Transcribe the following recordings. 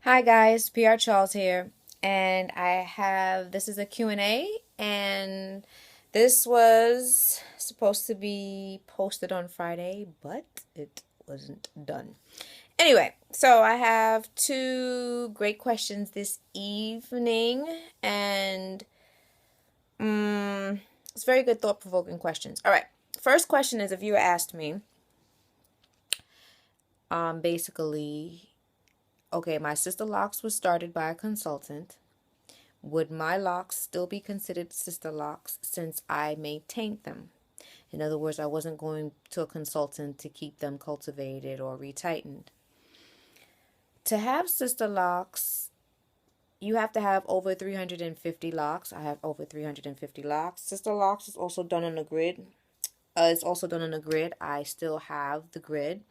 Hi guys, PR Charles here, and this is a Q&A, and this was supposed to be posted on Friday, but it wasn't done. Anyway, so I have two great questions this evening, and it's very good thought-provoking questions. All right, first question is, if you asked me, basically, okay, my sister locks was started by a consultant. Would my locks still be considered sister locks since I maintained them? In other words, I wasn't going to a consultant to keep them cultivated or retightened. To have sister locks, you have to have over 350 locks. I have over 350 locks. Sister locks is also done on a grid. It's also done on a grid. I still have the grid.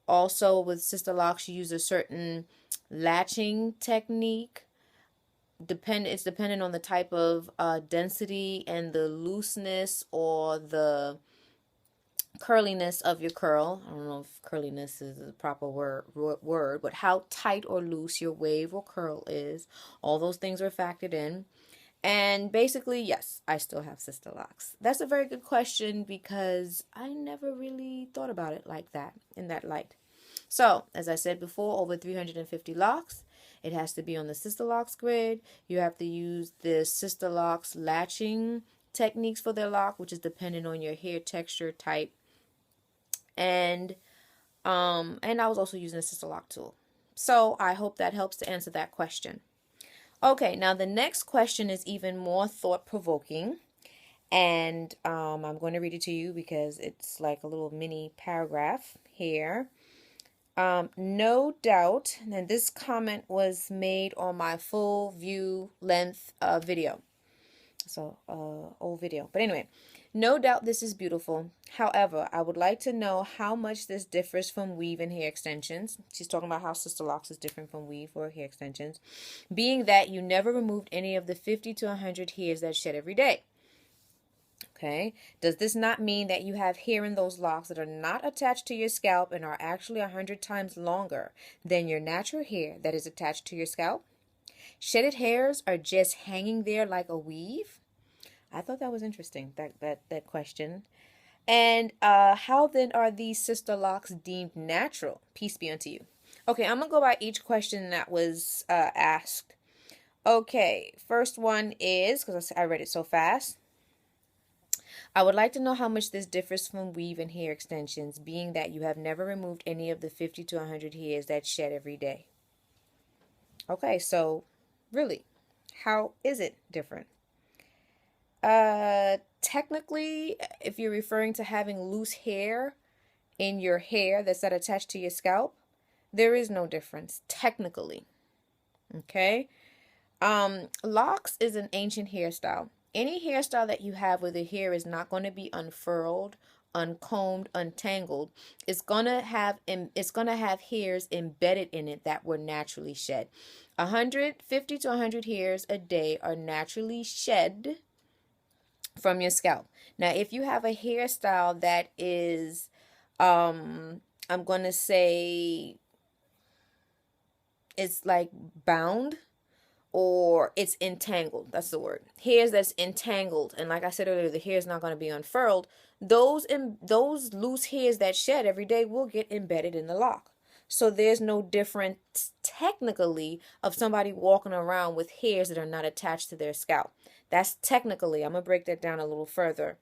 Also, with sister locks, you use a certain latching technique. It's dependent on the type of density and the looseness or the curliness of your curl. I don't know if curliness is the proper word, but how tight or loose your wave or curl is. All those things are factored in. And basically, yes, I still have sister locks. That's a very good question because I never really thought about it like that, in that light. So, as I said before, over 350 locks. It has to be on the Sisterlocks grid. You have to use the Sisterlocks latching techniques for their lock, which is dependent on your hair texture type. And I was also using a Sisterlock tool. So I hope that helps to answer that question. Okay, now the next question is even more thought-provoking. And I'm going to read it to you because it's like a little mini paragraph here. No doubt, and this comment was made on my full view length video. So, old video. But anyway, no doubt this is beautiful. However, I would like to know how much this differs from weave and hair extensions. She's talking about how Sister Locks is different from weave or hair extensions, being that you never removed any of the 50 to 100 hairs that shed every day. Okay, does this not mean that you have hair in those locks that are not attached to your scalp and are actually 100 times longer than your natural hair that is attached to your scalp? Shedded hairs are just hanging there like a weave? I thought that was interesting, that question. And how then are these sister locks deemed natural? Peace be unto you. Okay, I'm going to go by each question that was asked. Okay, first one is, because I read it so fast, I would like to know how much this differs from weave and hair extensions, being that you have never removed any of the 50 to 100 hairs that shed every day. Okay, so really, how is it different? Technically, if you're referring to having loose hair in your hair that's not attached to your scalp, there is no difference, technically. Okay? Locks is an ancient hairstyle. Any hairstyle that you have where the hair is not going to be unfurled, uncombed, untangled, it's gonna have hairs embedded in it that were naturally shed. 150 to 100 hairs a day are naturally shed from your scalp. Now, if you have a hairstyle that is, I'm gonna say, it's like bound, or it's entangled. That's the word. Hairs that's entangled, and like I said earlier, the hair is not going to be unfurled. Those loose hairs that shed every day will get embedded in the lock. So there's no difference technically of somebody walking around with hairs that are not attached to their scalp. That's technically. I'm gonna break that down a little further.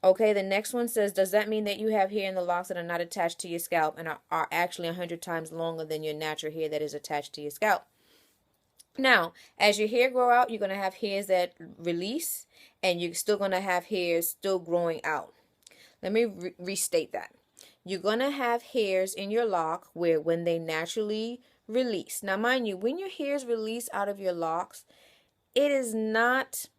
Okay, the next one says, does that mean that you have hair in the locks that are not attached to your scalp and are actually 100 times longer than your natural hair that is attached to your scalp? Now, as your hair grow out, you're going to have hairs that release, and you're still going to have hairs still growing out. Let me restate that. You're going to have hairs in your lock where when they naturally release. Now, mind you, when your hairs release out of your locks, it is not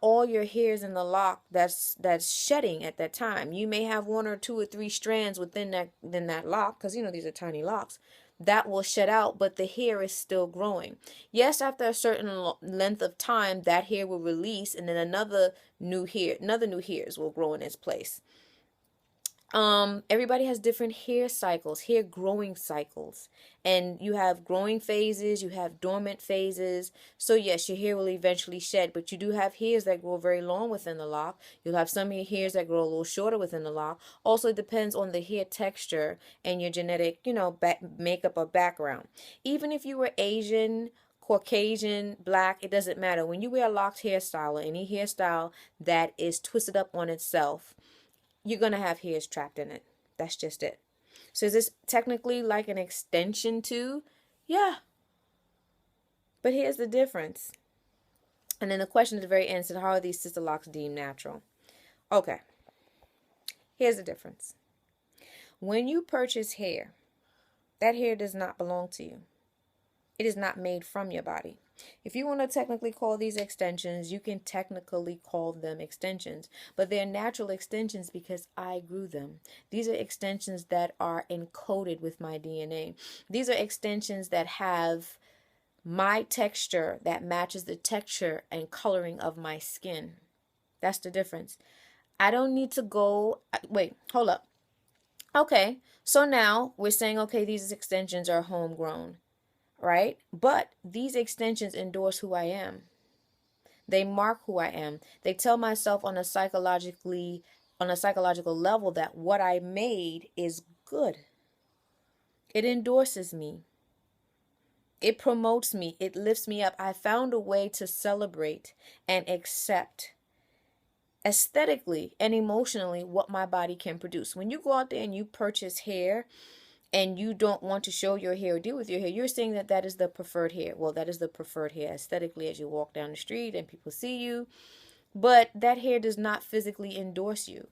all your hairs in the lock that's shedding at that time. You may have one or two or three strands within that lock, because these are tiny locks, that will shed out, but the hair is still growing. Yes, after a certain length of time, that hair will release, and then another new hairs will grow in its place. Everybody has different hair cycles, hair growing cycles. And you have growing phases, you have dormant phases. So yes, your hair will eventually shed, but you do have hairs that grow very long within the lock. You'll have some of your hairs that grow a little shorter within the lock. Also, it depends on the hair texture and your genetic, makeup or background. Even if you were Asian, Caucasian, black, it doesn't matter. When you wear a locked hairstyle or any hairstyle that is twisted up on itself, you're going to have hairs trapped in it. That's just it. So is this technically like an extension too? Yeah. But here's the difference. And then the question at the very end said, how are these sister locks deemed natural? Okay. Here's the difference. When you purchase hair, that hair does not belong to you. It is not made from your body. If you want to technically call these extensions, you can technically call them extensions, but they're natural extensions because I grew them. These are extensions that are encoded with my DNA. These are extensions that have my texture that matches the texture and coloring of my skin. That's the difference. I don't need to go, wait, hold up. Okay, so now we're saying, okay, these extensions are homegrown, right? But these extensions endorse who I am. They mark who I am. They tell myself on a psychological level that what I made is good. It endorses me. It promotes me. It lifts me up. I found a way to celebrate and accept aesthetically and emotionally what my body can produce. When you go out there and you purchase hair and you don't want to show your hair or deal with your hair, you're saying that that is the preferred hair. Well, that is the preferred hair aesthetically as you walk down the street and people see you. But that hair does not physically endorse you.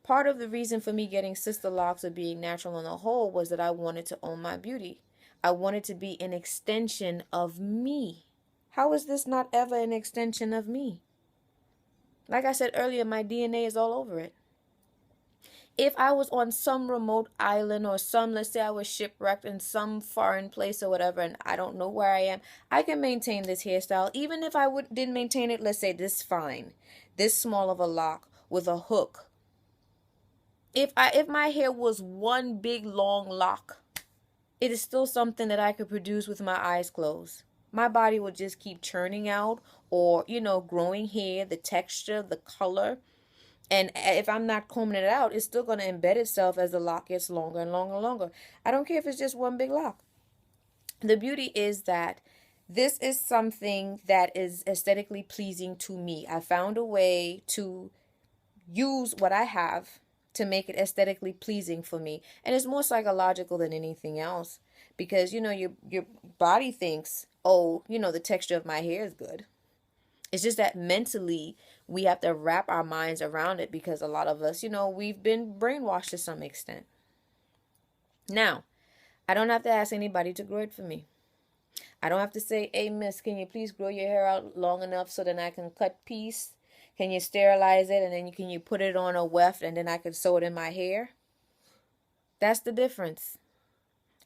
Part of the reason for me getting sister locks or being natural on the whole was that I wanted to own my beauty. I wanted to be an extension of me. How is this not ever an extension of me? Like I said earlier, my DNA is all over it. If I was on some remote island or let's say I was shipwrecked in some foreign place or whatever, and I don't know where I am, I can maintain this hairstyle. Even if I didn't maintain it, let's say this fine, this small of a lock with a hook. If my hair was one big long lock, it is still something that I could produce with my eyes closed. My body will just keep churning out or, growing hair, the texture, the color. And if I'm not combing it out, it's still going to embed itself as the lock gets longer and longer and longer. I don't care if it's just one big lock. The beauty is that this is something that is aesthetically pleasing to me. I found a way to use what I have to make it aesthetically pleasing for me. And it's more psychological than anything else. Because, your body thinks, oh, the texture of my hair is good. It's just that mentally we have to wrap our minds around it because a lot of us, we've been brainwashed to some extent. Now, I don't have to ask anybody to grow it for me. I don't have to say, hey, miss, can you please grow your hair out long enough so then I can cut piece? Can you sterilize it and then can you put it on a weft and then I can sew it in my hair? That's the difference.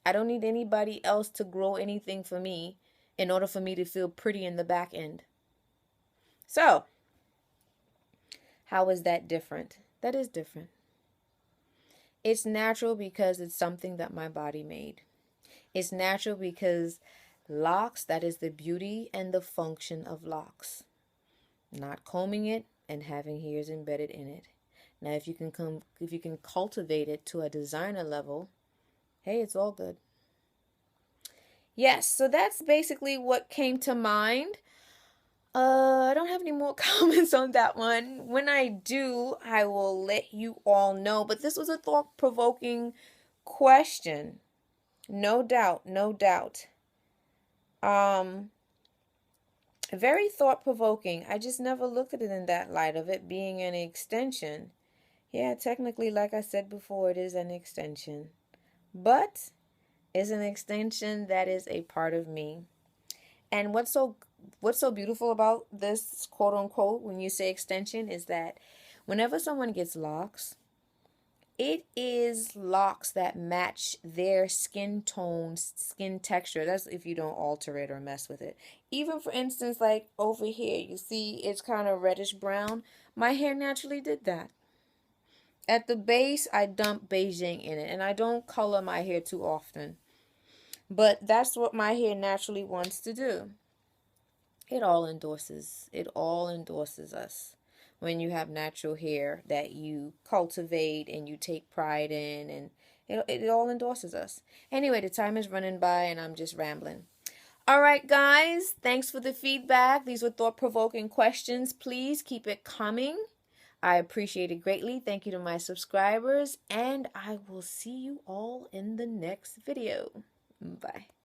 I don't need anybody else to grow anything for me in order for me to feel pretty in the back end. So, how is that different? That is different. It's natural because it's something that my body made. It's natural because locks, that is the beauty and the function of locks. Not combing it and having hairs embedded in it. Now, if you can cultivate it to a designer level, hey, it's all good. Yes, so that's basically what came to mind. I don't have any more comments on that one. When I do, I will let you all know. But this was a thought-provoking question. No doubt, no doubt. Very thought-provoking. I just never looked at it in that light of it being an extension. Yeah, technically, like I said before, it is an extension. But it's an extension that is a part of me. And what's so beautiful about this, quote unquote, when you say extension, is that whenever someone gets locks, it is locks that match their skin tone, skin texture. That's if you don't alter it or mess with it. Even for instance, like over here, you see it's kind of reddish brown. My hair naturally did that. At the base, I dump Beijing in it, and I don't color my hair too often. But that's what my hair naturally wants to do. It all endorses us when you have natural hair that you cultivate and you take pride in, and it all endorses us. Anyway, the time is running by and I'm just rambling. All right, guys, thanks for the feedback. These were thought-provoking questions. Please keep it coming. I appreciate it greatly. Thank you to my subscribers, and I will see you all in the next video. Bye.